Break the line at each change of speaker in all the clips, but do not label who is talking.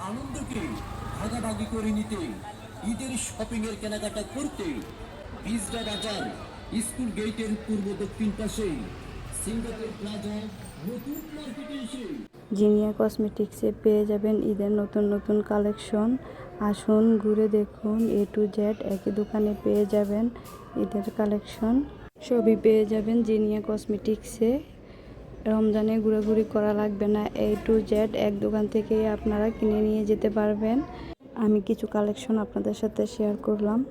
আনন্দকে ভাগাভাগি করে নিতে, ঈদের শপিং এর কেনাকাটা করতে বিজডা বাজার স্কুল গেটের পূর্ব দক্ষিণ পাশে সিঙ্গাপুর প্লাজা নতুন মার্কেটে এসে
জিনিয়া কসমেটিক্সে পেয়ে যাবেন ঈদের নতুন নতুন কালেকশন। আসুন ঘুরে দেখুন, A to Z একই দোকানে পেয়ে যাবেন ঈদের কালেকশন। সবই পেয়ে যাবেন জিনিয়া কসমেটিক্সে। রমজানে ঘোরাঘুরি করা লাগবে না, A to Z এক দোকান থেকেই আপনারা কিনে নিয়ে যেতে পারবেন। আমি কিছু কালেকশন আপনাদের সাথে শেয়ার করলাম।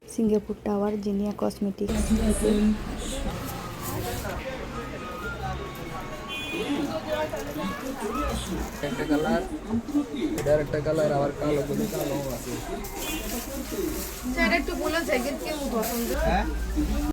Singapore tower Zinnia cosmetics.
একটা কালার, এটার একটা কালার আবার কালো করে কালো আছে।
স্যার একটু বলে যায় কেমন পছন্দ।
হ্যাঁ